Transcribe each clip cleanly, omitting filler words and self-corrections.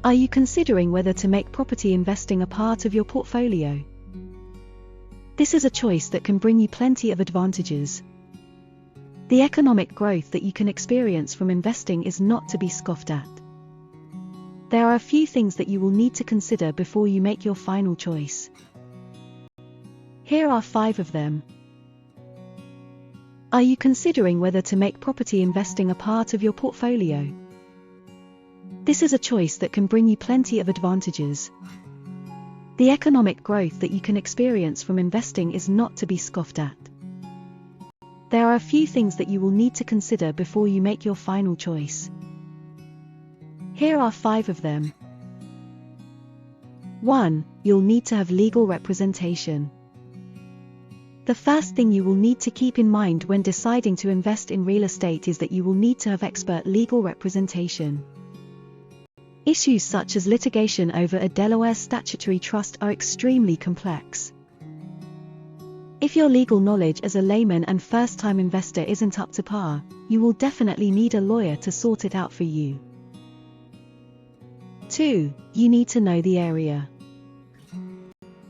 Are you considering whether to make property investing a part of your portfolio? This is a choice that can bring you plenty of advantages. The economic growth that you can experience from investing is not to be scoffed at. There are a few things that you will need to consider before you make your final choice. Here are 5 of them. Are you considering whether to make property investing a part of your portfolio? This is a choice that can bring you plenty of advantages. The economic growth that you can experience from investing is not to be scoffed at. There are a few things that you will need to consider before you make your final choice. Here are 5 of them. 1. You'll need to have legal representation. The first thing you will need to keep in mind when deciding to invest in real estate is that you will need to have expert legal representation. Issues such as litigation over a Delaware statutory trust are extremely complex. If your legal knowledge as a layman and first-time investor isn't up to par, you will definitely need a lawyer to sort it out for you. 2. You need to know the area.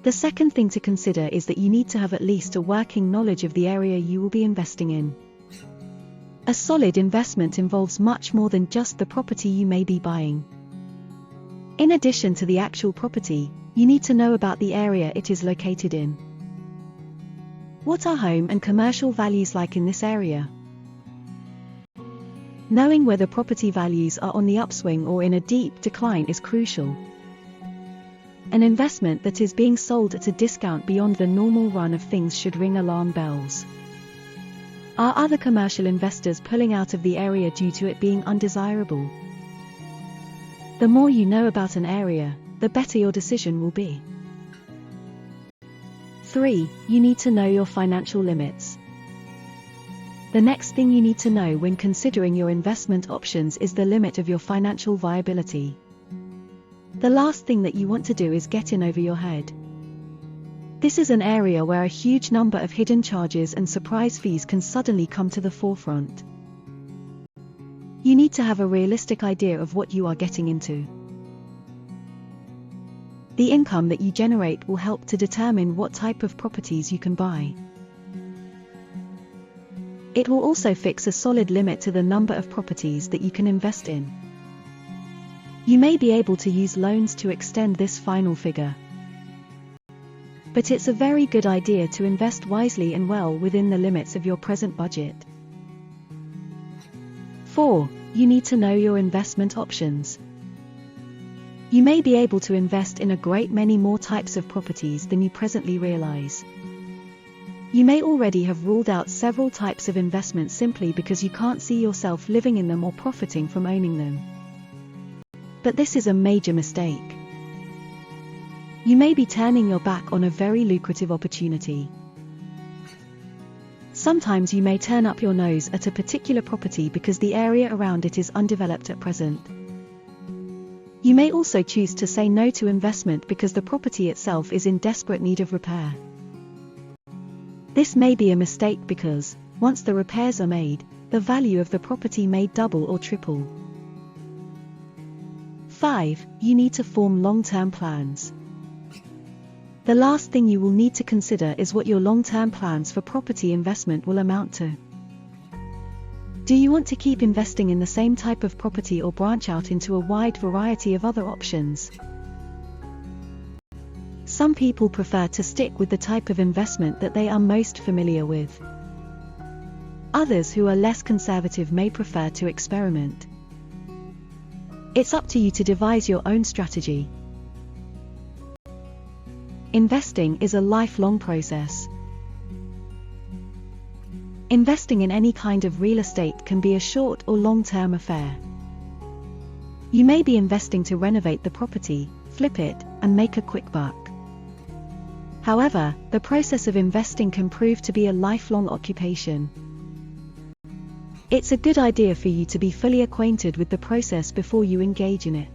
The second thing to consider is that you need to have at least a working knowledge of the area you will be investing in. A solid investment involves much more than just the property you may be buying. In addition to the actual property, you need to know about the area it is located in. What are home and commercial values like in this area? Knowing whether property values are on the upswing or in a deep decline is crucial. An investment that is being sold at a discount beyond the normal run of things should ring alarm bells. Are other commercial investors pulling out of the area due to it being undesirable? The more you know about an area, the better your decision will be. 3. You need to know your financial limits. The next thing you need to know when considering your investment options is the limit of your financial viability. The last thing that you want to do is get in over your head. This is an area where a huge number of hidden charges and surprise fees can suddenly come to the forefront. You need to have a realistic idea of what you are getting into. The income that you generate will help to determine what type of properties you can buy. It will also fix a solid limit to the number of properties that you can invest in. You may be able to use loans to extend this final figure. But it's a very good idea to invest wisely and well within the limits of your present budget. 4. You need to know your investment options. You may be able to invest in a great many more types of properties than you presently realize. You may already have ruled out several types of investments simply because you can't see yourself living in them or profiting from owning them. But this is a major mistake. You may be turning your back on a very lucrative opportunity. Sometimes you may turn up your nose at a particular property because the area around it is undeveloped at present. You may also choose to say no to investment because the property itself is in desperate need of repair. This may be a mistake because, once the repairs are made, the value of the property may double or triple. 5. You need to form long-term plans. The last thing you will need to consider is what your long-term plans for property investment will amount to. Do you want to keep investing in the same type of property or branch out into a wide variety of other options? Some people prefer to stick with the type of investment that they are most familiar with. Others who are less conservative may prefer to experiment. It's up to you to devise your own strategy. Investing is a lifelong process. Investing in any kind of real estate can be a short or long-term affair. You may be investing to renovate the property, flip it, and make a quick buck. However, the process of investing can prove to be a lifelong occupation. It's a good idea for you to be fully acquainted with the process before you engage in it.